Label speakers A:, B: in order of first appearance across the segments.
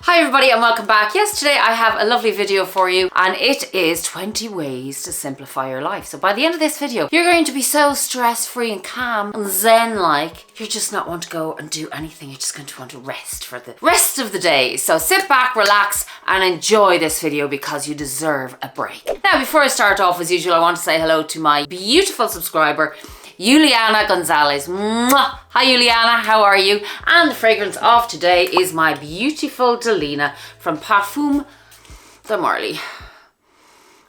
A: Hi everybody and welcome back. Yes, today I have a lovely video for you and it is 20 ways to simplify your life. So by the end of this video, you're going to be so stress-free and calm and zen-like, you're just not want to go and do anything. You're just going to want to rest for the rest of the day. So sit back, relax and enjoy this video because you deserve a break. Now, before I start off, as usual, I want to say hello to my beautiful subscriber, Juliana Gonzalez. Mwah! Hi Juliana, how are you? And the fragrance of today is my beautiful Delina from Parfum de Marly.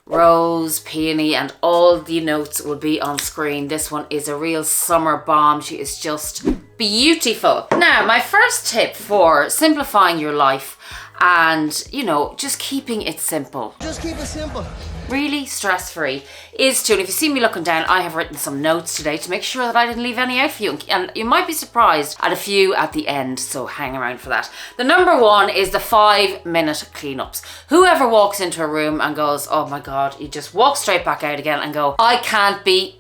A: Rose, peony, and all the notes will be on screen. This one is a real summer bomb. She is just beautiful. Now, my first tip for simplifying your life and, you know, just keeping it simple.
B: Just keep it simple.
A: Really stress-free is to, and if you see me looking down, I have written some notes today to make sure that I didn't leave any out for you, and you might be surprised at a few at the end, so hang around for that. The number one is the 5-minute cleanups. Whoever walks into a room and goes, oh my god, you just walk straight back out again and go, I can't be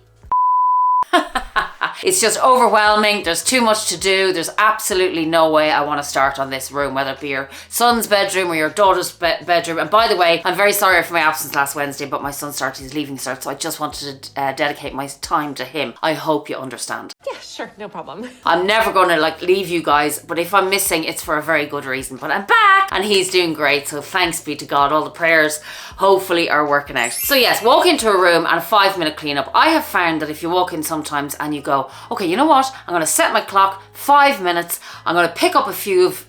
A: it's just overwhelming. There's too much to do. There's absolutely no way I want to start on this room, whether it be your son's bedroom or your daughter's bedroom. And by the way, I'm very sorry for my absence last Wednesday, but my son started his leaving cert, so I just wanted to dedicate my time to him. I hope you understand.
C: Yeah, sure, no problem.
A: I'm never going to leave you guys, but if I'm missing, it's for a very good reason. But I'm back and he's doing great, so thanks be to God. All the prayers hopefully are working out. So yes, walk into a room and a 5-minute cleanup. I have found that if you walk in sometimes and you go, okay, you know what? I'm going to set my clock 5 minutes. I'm going to pick up a few of,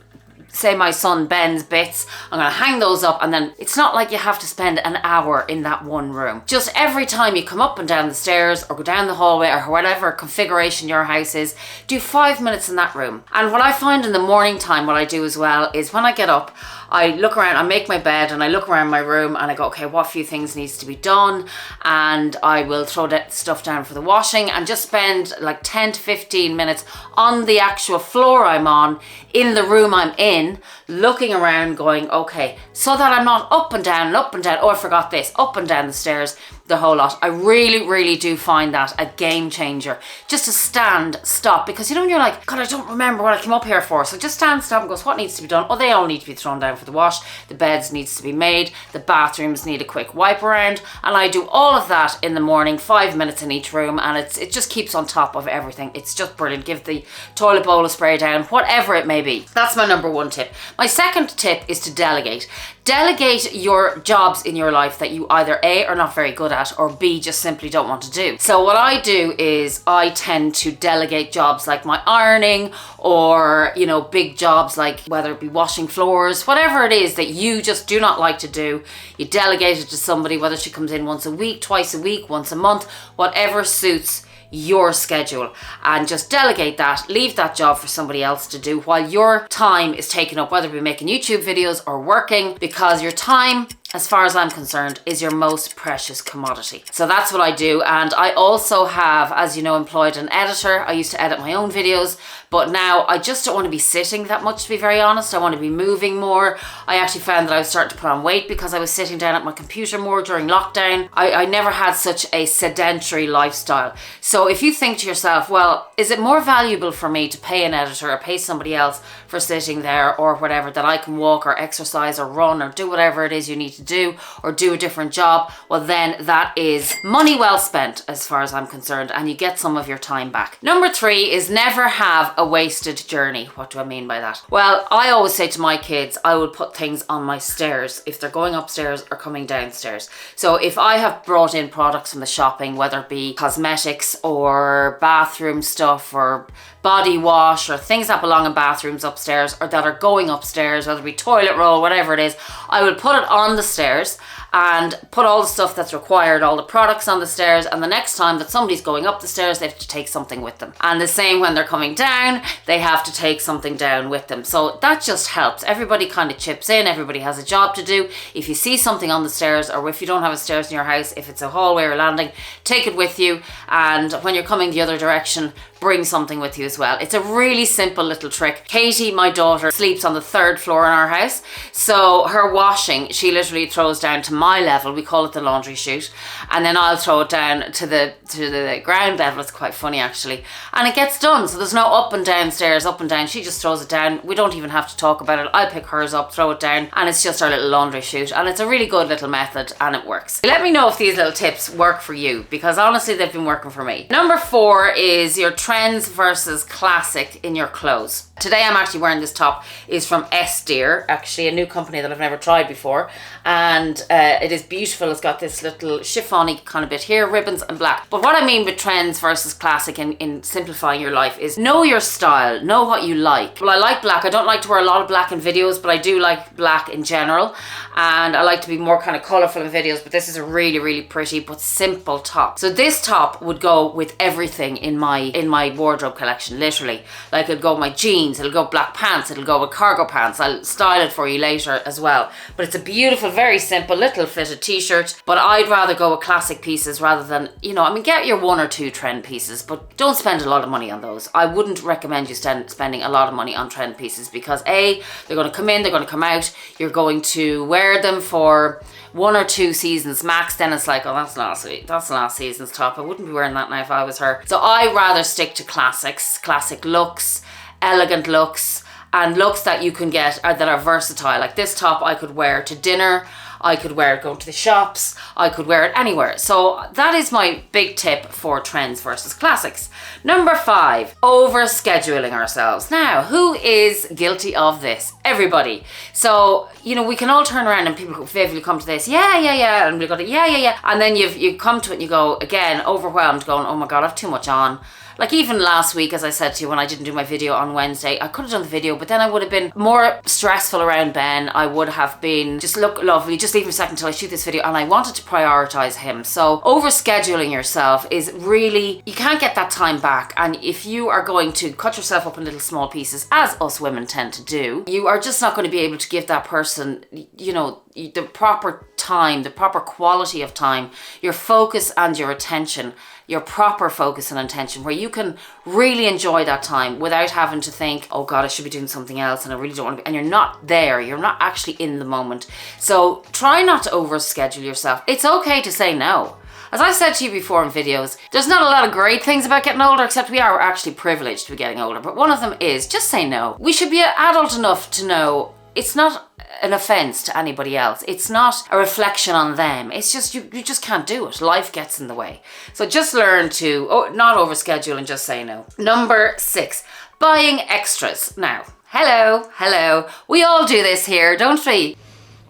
A: say, my son Ben's bits. I'm going to hang those up, and then it's not like you have to spend an hour in that one room. Just every time you come up and down the stairs or go down the hallway or whatever configuration your house is, do 5 minutes in that room. And what I find in the morning time, what I do as well, is when I get up, I look around, I make my bed and I look around my room and I go, okay, what few things needs to be done? And I will throw that stuff down for the washing and just spend like 10 to 15 minutes on the actual floor I'm on, in the room I'm in, looking around going, okay, so that I'm not up and down, oh, I forgot this, up and down the stairs, the whole lot. I really do find that a game changer. Just to stand, stop, because you know when you're like, God, I don't remember what I came up here for. So just stand, stop and goes, what needs to be done? Oh, they all need to be thrown down for the wash. The beds needs to be made. The bathrooms need a quick wipe around. And I do all of that in the morning, 5 minutes in each room. And it just keeps on top of everything. It's just brilliant. Give the toilet bowl a spray down, whatever it may be. That's my number one tip. My second tip is to delegate. Delegate your jobs in your life that you either A, are not very good at, or B, just simply don't want to do. So what I do is I tend to delegate jobs like my ironing, or, you know, big jobs like whether it be washing floors, whatever it is that you just do not like to do, you delegate it to somebody, whether she comes in once a week, twice a week, once a month, whatever suits your schedule, and just delegate that, leave that job for somebody else to do while your time is taken up, whether it be making YouTube videos or working, because your time, as far as I'm concerned, is your most precious commodity. So that's what I do. And I also have, as you know, employed an editor. I used to edit my own videos, but now I just don't want to be sitting that much, to be very honest. I want to be moving more. I actually found that I was starting to put on weight because I was sitting down at my computer more during lockdown. I never had such a sedentary lifestyle. So if you think to yourself, well, is it more valuable for me to pay an editor or pay somebody else for sitting there or whatever, that I can walk or exercise or run or do whatever it is you need to do, or do a different job, well then that is money well spent as far as I'm concerned, and you get some of your time back. Number 3 is never have a wasted journey. What do I mean by that? Well, I always say to my kids, I will put things on my stairs if they're going upstairs or coming downstairs. So if I have brought in products from the shopping, whether it be cosmetics or bathroom stuff or body wash or things that belong in bathrooms upstairs or that are going upstairs, whether it be toilet roll, whatever it is, I will put it on the stairs and put all the stuff that's required, all the products on the stairs, and the next time that somebody's going up the stairs, they have to take something with them. And the same when they're coming down, they have to take something down with them. So that just helps. Everybody kind of chips in, everybody has a job to do. If you see something on the stairs, or if you don't have a stairs in your house, if it's a hallway or landing, take it with you, and when you're coming the other direction, bring something with you as well. It's a really simple little trick. Katie, my daughter, sleeps on the 3rd floor in our house, so her washing, she literally throws down to my my level, we call it the laundry chute, and then I'll throw it down to the ground level. It's quite funny actually, and it gets done. So there's no up and down stairs, up and down. She just throws it down. We don't even have to talk about it. I'll pick hers up, throw it down, and it's just our little laundry chute, and it's a really good little method and it works. Let me know if these little tips work for you, because honestly they've been working for me. Number 4 is your trends versus classic in your clothes. Today I'm actually wearing this top. Is from Dear, actually a new company that I've never tried before, and it is beautiful. It's got this little chiffon-y kind of bit here, ribbons and black. But what I mean with trends versus classic in simplifying your life is know your style, know what you like. Well, I like black. I don't like to wear a lot of black in videos, but I do like black in general, and I like to be more kind of colourful in videos, but this is a really, really pretty but simple top. So this top would go with everything in my wardrobe collection, literally. Like it'll go with my jeans, it'll go with black pants, it'll go with cargo pants. I'll style it for you later as well. But it's a beautiful, very simple little fitted t-shirt, but I'd rather go with classic pieces rather than, you know, I mean, get your 1 or 2 trend pieces, but don't spend a lot of money on those. I wouldn't recommend you spending a lot of money on trend pieces, because A, they're going to come in, they're going to come out, you're going to wear them for 1 or 2 seasons max, then it's like, oh, that's last season's top. I wouldn't be wearing that now if I was her. So I rather stick to classics, classic looks, elegant looks, and looks that you can get that are versatile. Like this top I could wear to dinner, I could wear it going to the shops, I could wear it anywhere. So that is my big tip for trends versus classics. Number 5, over scheduling ourselves. Now, who is guilty of this? Everybody. So, you know, we can all turn around and people vividly come to this, yeah, and we go to yeah, and then you come to it and you go, again, overwhelmed, going, oh my God, I've too much on. Like even last week, as I said to you, when I didn't do my video on Wednesday, I could have done the video, but then I would have been more stressful around Ben. I would have been, just look lovely, just leave him a second until I shoot this video, and I wanted to prioritize him. So overscheduling yourself is really, you can't get that time back. And if you are going to cut yourself up in little small pieces, as us women tend to do, you are just not going to be able to give that person, you know, the proper time, the proper quality of time, your focus and your attention, your proper focus and attention, where you can really enjoy that time without having to think, oh God, I should be doing something else and I really don't want to be, and you're not there, you're not actually in the moment. So try not to overschedule yourself. It's okay to say no. As I said to you before in videos, there's not a lot of great things about getting older, except we are actually privileged to be getting older, but one of them is just say no. We should be adult enough to know it's not an offense to anybody else. It's not a reflection on them. It's just, you just can't do it. Life gets in the way. So just learn to not overschedule and just say no. Number 6, buying extras. Now, hello. We all do this here, don't we?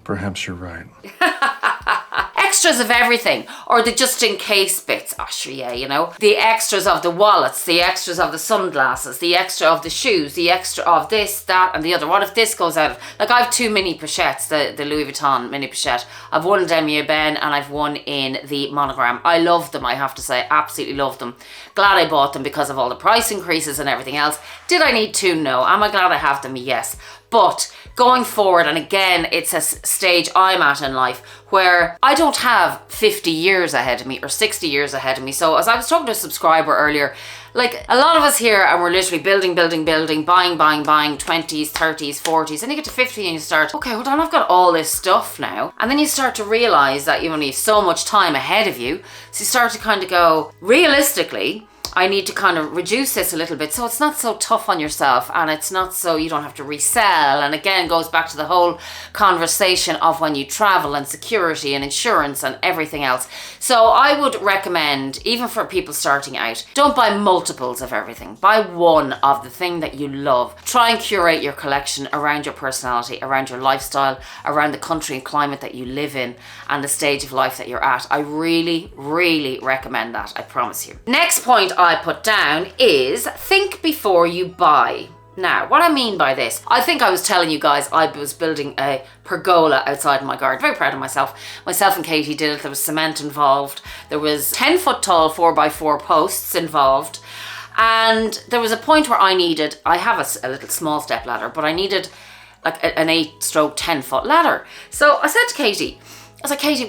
B: Perhaps you're right.
A: Extras of everything, or the just in case bits. Oh sure, yeah, you know, the extras of the wallets, the extras of the sunglasses, the extra of the shoes, the extra of this, that and the other. What if this goes out? Like I have 2 mini pochettes, the Louis Vuitton mini pochette. I've one in Demi Ben and I've one in the monogram. I love them, I have to say, absolutely love them. Glad I bought them because of all the price increases and everything else. Did I need to? No. Am I glad I have them? Yes. But going forward, and again, it's a stage I'm at in life where I don't have 50 years ahead of me or 60 years ahead of me. So as I was talking to a subscriber earlier, like a lot of us here, and we're literally building, buying, 20s, 30s, 40s, and you get to 50 and you start, okay, hold on, I've got all this stuff now. And then you start to realize that you only have so much time ahead of you. So you start to kind of go, realistically, I need to kind of reduce this a little bit so it's not so tough on yourself, and it's not so you don't have to resell. And again, goes back to the whole conversation of when you travel and security and insurance and everything else. So I would recommend, even for people starting out, don't buy multiples of everything. Buy one of the thing that you love. Try and curate your collection around your personality, around your lifestyle, around the country and climate that you live in and the stage of life that you're at. I really, really recommend that, I promise you. Next point I put down is think before you buy. Now, what I mean by this, I think I was telling you guys I was building a pergola outside my garden. Very proud of myself. Myself and Katie did it. There was cement involved. There was 10 foot tall 4x4 posts involved. And there was a point where I have a little small step ladder, but I needed like an 8/10 foot ladder. So I said to Katie, Katie,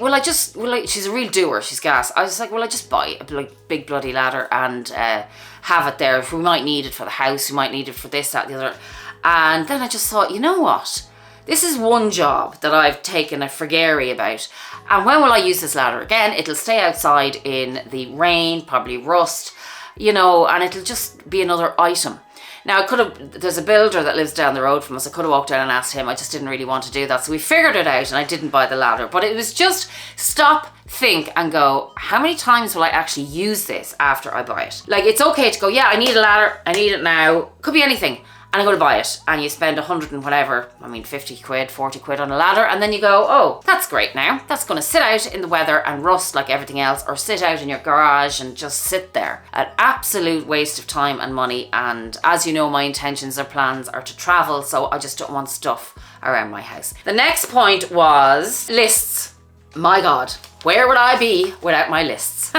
A: she's a real doer, she's gas. I was like, will I just buy a big bloody ladder and have it there? If we might need it for the house, we might need it for this, that, the other. And then I just thought, you know what? This is one job that I've taken a frigary about. And when will I use this ladder again? It'll stay outside in the rain, probably rust, you know, and it'll just be another item. Now, there's a builder that lives down the road from us. I could have walked down and asked him. I just didn't really want to do that. So we figured it out and I didn't buy the ladder. But it was just stop, think and go, how many times will I actually use this after I buy it? Like, it's okay to go, yeah, I need a ladder. I need it now. Could be anything. And I'm going to buy it. And you spend 100 and whatever, 50 quid, 40 quid on a ladder. And then you go, oh, that's great now. That's going to sit out in the weather and rust like everything else, or sit out in your garage and just sit there. An absolute waste of time and money. And as you know, my intentions or plans are to travel. So I just don't want stuff around my house. The next point was lists. My God, where would I be without my lists?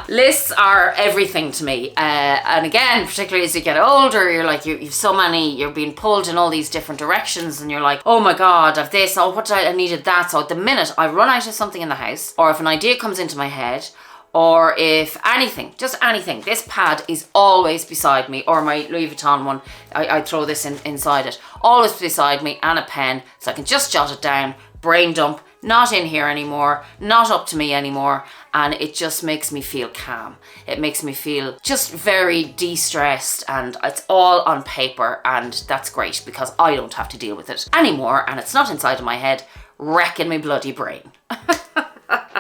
A: Lists are everything to me. And again, particularly as you get older, you're like, you've so many, you're being pulled in all these different directions and you're like, oh my God, I've this, oh, I needed that. So the minute I run out of something in the house, or if an idea comes into my head, or if anything, just anything, this pad is always beside me, or my Louis Vuitton one, I throw this inside it, always beside me, and a pen, so I can just jot it down, brain dump, not in here anymore, not up to me anymore, and it just makes me feel calm. It makes me feel just very de-stressed, and it's all on paper, and that's great because I don't have to deal with it anymore, and it's not inside of my head wrecking my bloody brain.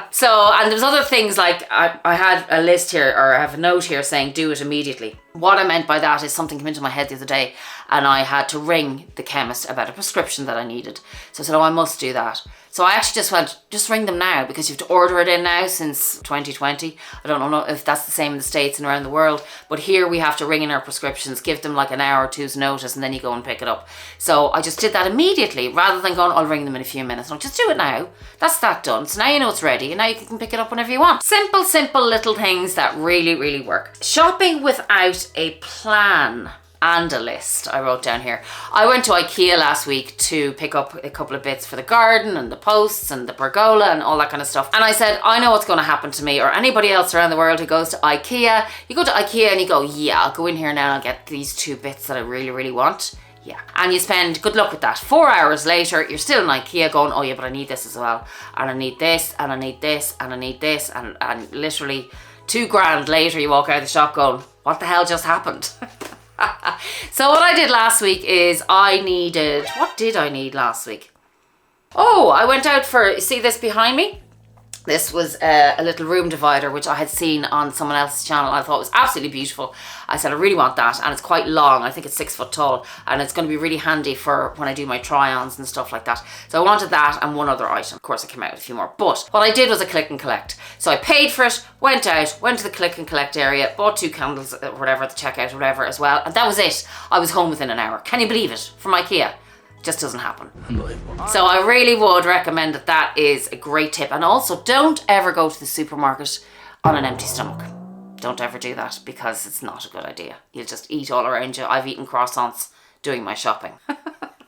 A: So, and there's other things like I had a list here, or I have a note here saying do it immediately. What I meant by that is something came into my head the other day and I had to ring the chemist about a prescription that I needed. So I said, oh, I must do that. So I actually just went, just ring them now, because you have to order it in now since 2020. I don't know if that's the same in the States and around the world, but here we have to ring in our prescriptions, give them like an hour or two's notice, and then you go and pick it up. So I just did that immediately, rather than going, I'll ring them in a few minutes. No, just do it now. That's that done. So now you know it's ready, and now you can pick it up whenever you want. Simple, simple little things that really, really work. Shopping without a plan and a list, I wrote down here. I went to IKEA last week to pick up a couple of bits for the garden and the posts and the pergola and all that kind of stuff. And I said, I know what's going to happen to me or anybody else around the world who goes to IKEA. You go to IKEA and you go, yeah, I'll go in here now and I'll get these two bits that I really, really want. Yeah. And you spend, good luck with that. 4 hours later, you're still in IKEA going, oh yeah, but I need this as well. And I need this, and I need this, and I need this. And literally $2,000 later, you walk out of the shop going, what the hell just happened? So what I did last week is what did I need last week? Oh, I went out for, see this behind me? This was a little room divider, which I had seen on someone else's channel. I thought it was absolutely beautiful. I said, I really want that. And it's quite long. I think it's 6 foot tall. And it's going to be really handy for when I do my try-ons and stuff like that. So I wanted that and one other item. Of course, I came out with a few more. But what I did was a click and collect. So I paid for it, went out, went to the click and collect area, bought 2 candles, whatever, at the checkout, whatever as well. And that was it. I was home within an hour. Can you believe it? From IKEA. Just doesn't happen. Unbelievable. So I really would recommend that is a great tip. And also, don't ever go to the supermarket on an empty stomach. Don't ever do that, because it's not a good idea. You'll just eat all around you. I've eaten croissants doing my shopping.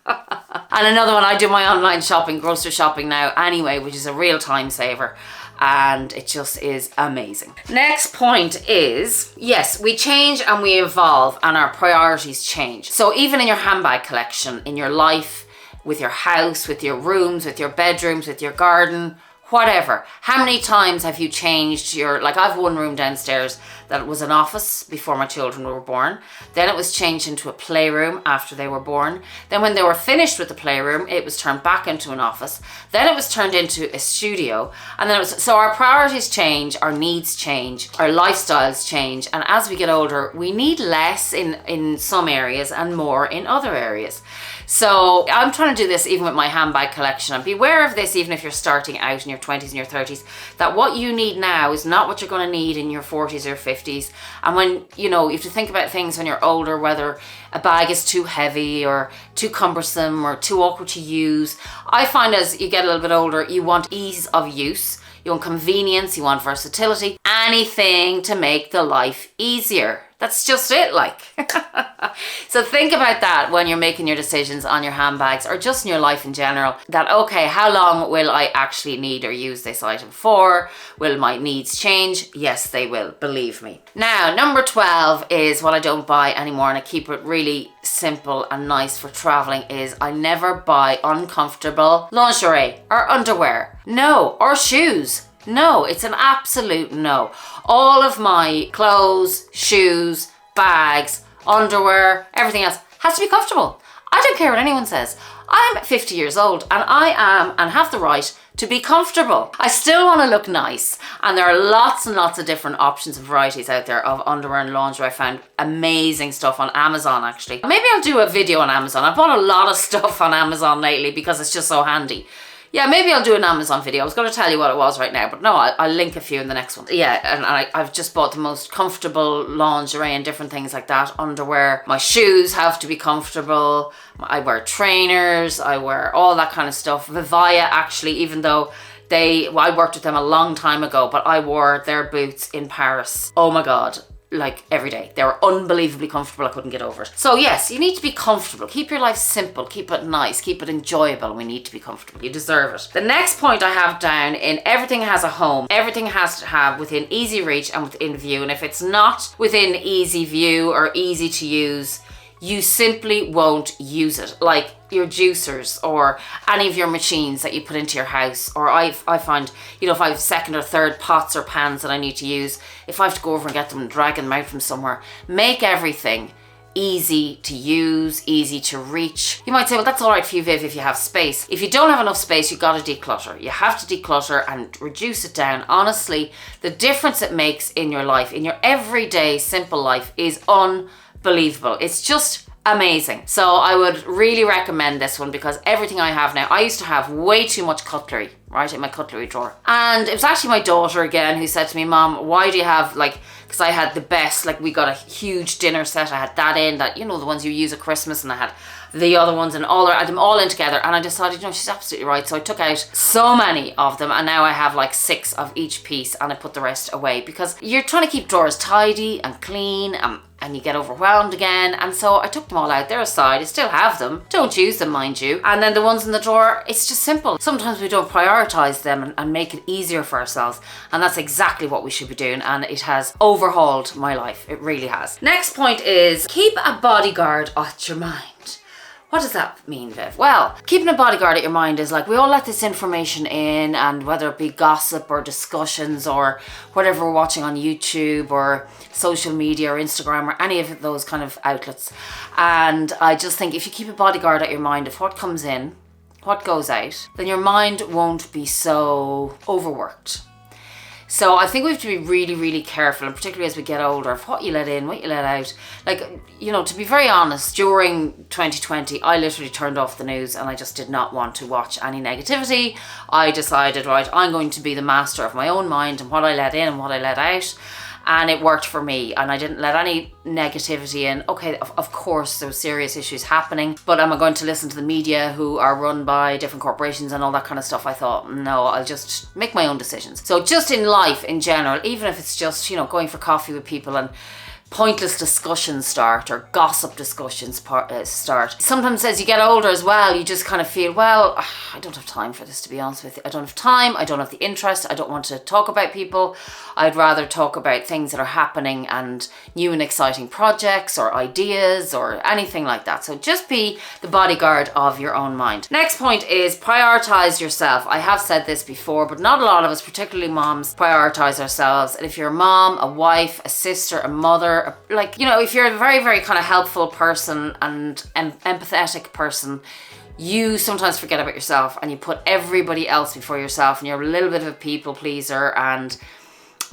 A: And another one, I do my online shopping, grocery shopping now anyway, which is a real time saver. And it just is amazing. Next point is, yes, we change and we evolve and our priorities change. So even in your handbag collection, in your life, with your house, with your rooms, with your bedrooms, with your garden, whatever. How many times have you changed like I have one room downstairs that was an office before my children were born. Then it was changed into a playroom after they were born. Then when they were finished with the playroom, it was turned back into an office. Then it was turned into a studio. And then so our priorities change, our needs change, our lifestyles change. And as we get older, we need less in some areas and more in other areas. So I'm trying to do this even with my handbag collection, and beware of this even if you're starting out in your 20s and your 30s, that what you need now is not what you're going to need in your 40s or 50s. And when, you have to think about things when you're older, whether a bag is too heavy or too cumbersome or too awkward to use. I find as you get a little bit older, you want ease of use, you want convenience, you want versatility, anything to make the life easier. That's just it, like. So think about that when you're making your decisions on your handbags or just in your life in general. That, okay, how long will I actually need or use this item for? Will my needs change? Yes, they will, believe me. Now, number 12 is what I don't buy anymore, and I keep it really simple and nice for traveling, is I never buy uncomfortable lingerie or underwear. No, or shoes. No, it's an absolute no. All of my clothes, shoes, bags, underwear, everything else has to be comfortable. I don't care what anyone says. I'm 50 years old and I am and have the right to be comfortable. I still want to look nice, and there are lots and lots of different options and varieties out there of underwear and lingerie. I found amazing stuff on Amazon actually. Maybe I'll do a video on Amazon. I bought a lot of stuff on Amazon lately because it's just so handy. Yeah, maybe I'll do an Amazon video. I was going to tell you what it was right now, but no, I'll link a few in the next one. Yeah, and I've just bought the most comfortable lingerie and different things like that. Underwear. My shoes have to be comfortable. I wear trainers. I wear all that kind of stuff. Vivienne, actually, even though I worked with them a long time ago, but I wore their boots in Paris. Oh my God. Like every day. They were unbelievably comfortable. I couldn't get over it. So yes, you need to be comfortable. Keep your life simple. Keep it nice. Keep it enjoyable. We need to be comfortable. You deserve it. The next point I have down in everything has a home. Everything has to have within easy reach and within view. And if it's not within easy view or easy to use, you simply won't use it. Like your juicers or any of your machines that you put into your house. Or I find, if I have second or third pots or pans that I need to use, if I have to go over and get them and drag them out from somewhere, make everything easy to use, easy to reach. You might say, well, that's all right for you, Viv, if you have space. If you don't have enough space, you've got to declutter. You have to declutter and reduce it down. Honestly, the difference it makes in your life, in your everyday simple life, is unbelievable. It's just amazing. So I would really recommend this one because everything I have now, I used to have way too much cutlery, right, in my cutlery drawer. And it was actually my daughter again who said to me, Mom, why do you have because I had the best, we got a huge dinner set. I had that in, that, the ones you use at Christmas, and I had the other ones and I had them all in together. And I decided, she's absolutely right. So I took out so many of them, and now I have 6 of each piece, and I put the rest away because you're trying to keep drawers tidy and clean, and you get overwhelmed again. And so I took them all out. They're aside. I still have them. Don't use them, mind you. And then the ones in the drawer, it's just simple. Sometimes we don't prioritize them and make it easier for ourselves. And that's exactly what we should be doing. And it has overhauled my life. It really has. Next point is keep a bodyguard at your mind. What does that mean, Viv? Well, keeping a bodyguard at your mind is we all let this information in, and whether it be gossip or discussions or whatever we're watching on YouTube or social media or Instagram or any of those kind of outlets. And I just think if you keep a bodyguard at your mind of what comes in, what goes out, then your mind won't be so overworked. So I think we have to be really, really careful, and particularly as we get older, of what you let in, what you let out. To be very honest, during 2020, I literally turned off the news and I just did not want to watch any negativity. I decided, right, I'm going to be the master of my own mind and what I let in and what I let out. And it worked for me, and I didn't let any negativity in. Okay, of course, there were serious issues happening, but am I going to listen to the media who are run by different corporations and all that kind of stuff? I thought, no, I'll just make my own decisions. So just in life in general, even if it's just, going for coffee with people and pointless discussions start or gossip discussions start. Sometimes as you get older as well, you just kind of feel, well, I don't have time for this, to be honest with you. I don't have time. I don't have the interest. I don't want to talk about people. I'd rather talk about things that are happening and new and exciting projects or ideas or anything like that. So just be the bodyguard of your own mind. Next point is prioritize yourself. I have said this before, but not a lot of us, particularly moms, prioritize ourselves. And if you're a mom, a wife, a sister, a mother, if you're a very, very kind of helpful person and empathetic person, you sometimes forget about yourself and you put everybody else before yourself, and you're a little bit of a people pleaser. And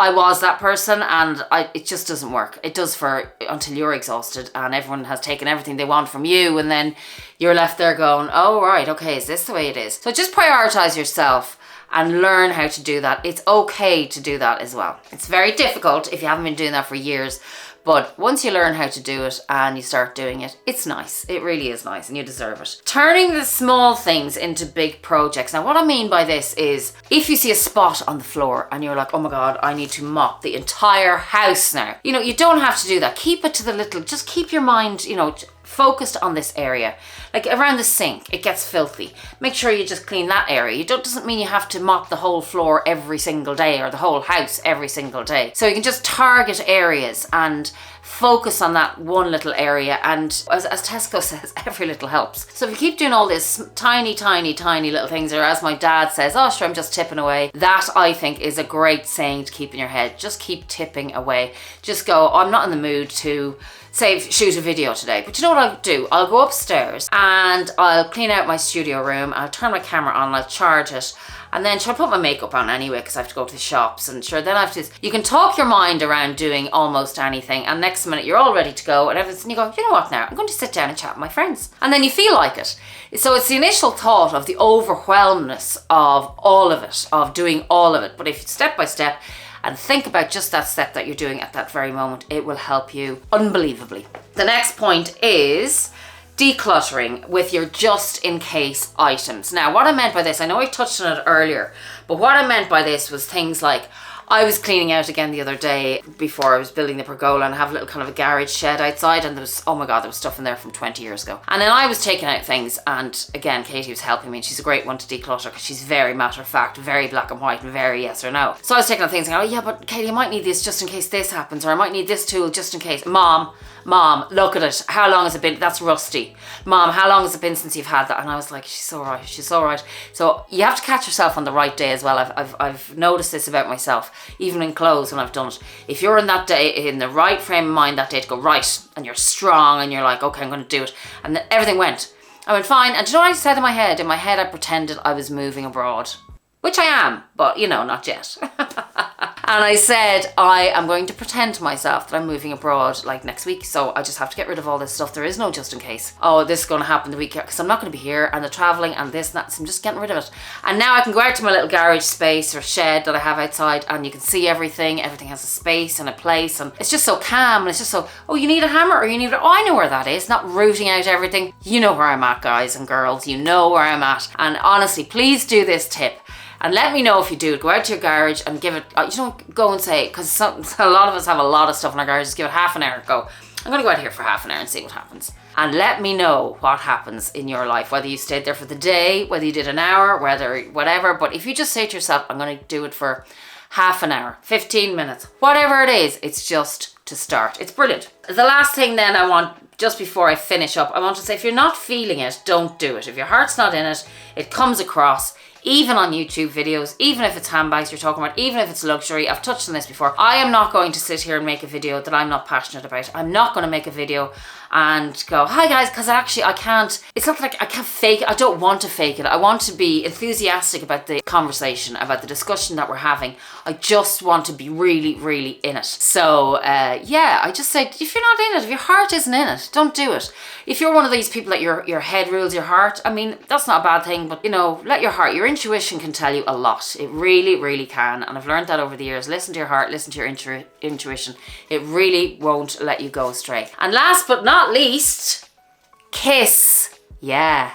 A: I was that person, and it just doesn't work. It does until you're exhausted and everyone has taken everything they want from you, and then you're left there going, oh, right, okay, is this the way it is? So just prioritize yourself and learn how to do that. It's okay to do that as well. It's very difficult if you haven't been doing that for years, But once you learn how to do it and you start doing it, it's nice. It really is nice and you deserve it. Turning the small things into big projects. Now what I mean by this is if you see a spot on the floor and you're like, oh my God, I need to mop the entire house now. You know, you don't have to do that. Keep it to the little, just keep your mind, you know, focused on this area. Like around the sink, it gets filthy. Make sure you just clean that area. Doesn't mean you have to mop the whole floor every single day or the whole house every single day. So you can just target areas and focus on that one little area, and as Tesco says, every little helps. So if you keep doing all this tiny little things, or as my dad says, oh sure, I'm just tipping away, that I think is a great saying to keep in your head. Just keep tipping away. Just go, oh, I'm not in the mood to say shoot a video today, but you know what I'll do? I'll go upstairs and I'll clean out my studio room, I'll turn my camera on, I'll charge it, and then sure, I'll put my makeup on anyway because I have to go to the shops, and sure, then I have to, you can talk your mind around doing almost anything, and next minute you're all ready to go and everything, you go, you know what now, I'm going to sit down and chat with my friends, and then you feel like it. So it's the initial thought of the overwhelmness of all of it, of doing all of it, but if step by step and think about just that step that you're doing at that very moment, it will help you unbelievably. The next point is decluttering with your just in case items. Now, what I meant by this, I know I touched on it earlier, but what I meant by this was things like, I was cleaning out again the other day before I was building the pergola, and I have a little kind of a garage shed outside, and there was, oh my God, there was stuff in there from 20 years ago. And then I was taking out things, and again, Katie was helping me, and she's a great one to declutter because she's very matter of fact, very black and white, and very yes or no. So I was taking out things and going, oh yeah, but Katie, I might need this just in case this happens, or I might need this tool just in case. Mom, look at it. How long has it been? That's rusty. Mom, how long has it been since you've had that? And I was like, she's so right. So you have to catch yourself on the right day as well. I've noticed this about myself, even in clothes when I've done it. If you're in that day, in the right frame of mind that day to go right, and you're strong, and you're like, okay, I'm going to do it. And then everything went. I went fine. And do you know what I said in my head? In my head, I pretended I was moving abroad. Which I am, but you know, not yet. And I said, I am going to pretend to myself that I'm moving abroad like next week. So I just have to get rid of all this stuff. There is no just in case. Oh, this is going to happen the week because I'm not going to be here, and the traveling and this and that. So I'm just getting rid of it. And now I can go out to my little garage space or shed that I have outside, and you can see everything. Everything has a space and a place, and it's just so calm. And it's just so, oh, you need a hammer, or you need, oh, I know where that is. Not rooting out everything. You know where I'm at, guys and girls. You know where I'm at. And honestly, please do this tip. And let me know if you do it. Go out to your garage and give it, you don't go and say, because a lot of us have a lot of stuff in our garage, just give it half an hour. Go, I'm going to go out here for half an hour and see what happens. And let me know what happens in your life, whether you stayed there for the day, whether you did an hour, whether whatever. But if you just say to yourself, I'm going to do it for half an hour, 15 minutes, whatever it is, it's just to start. It's brilliant. The last thing then I want, just before I finish up, I want to say, if you're not feeling it, don't do it. If your heart's not in it, it comes across. Even on YouTube videos, even if it's handbags you're talking about, even if it's luxury, I've touched on this before. I am not going to sit here and make a video that I'm not passionate about. I'm not going to make a video and go, hi guys, because actually I can't, it's not like I can't fake it. I don't want to fake it. I want to be enthusiastic about the conversation, about the discussion that we're having. I just want to be really in it. So yeah, I just say, if you're not in it, if your heart isn't in it, don't do it. If you're one of these people that your head rules your heart, I mean, that's not a bad thing, but you know, let your heart, your intuition can tell you a lot. It really can. And I've learned that over the years. Listen to your heart, listen to your intuition. It really won't let you go astray. And last but not least, kiss. Yeah.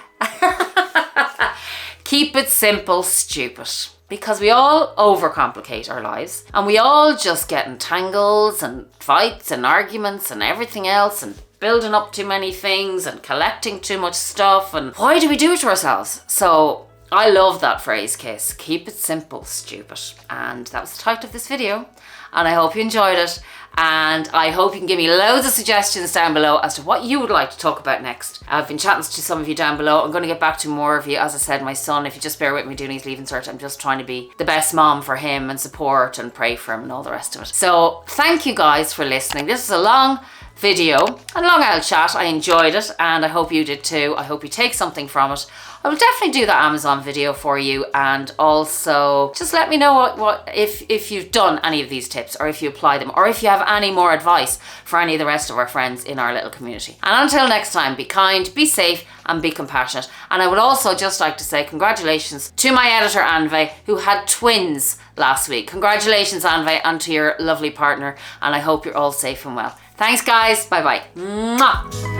A: Keep it simple, stupid. Because we all overcomplicate our lives, and we all just get in tangles and fights and arguments and everything else, and building up too many things and collecting too much stuff. And why do we do it to ourselves? So I love that phrase, kiss. Keep it simple, stupid. And that was the title of this video, and I hope you enjoyed it. And I hope you can give me loads of suggestions down below as to what you would like to talk about next. I've been chatting to some of you down below. I'm going to get back to more of you. As I said, my son, if you just bear with me doing his leaving cert, I'm just trying to be the best mom for him and support and pray for him and all the rest of it. So thank you guys for listening. This is a long video, a long old chat. I enjoyed it, and I hope you did too. I hope you take something from it. I will definitely do that Amazon video for you, and also just let me know what if you've done any of these tips, or if you apply them, or if you have any more advice for any of the rest of our friends in our little community. And until next time, be kind, be safe, and be compassionate. And I would also just like to say congratulations to my editor Anve, who had twins last week. Congratulations, Anve, and to your lovely partner, and I hope you're all safe and well. Thanks guys. Bye bye. Mwah.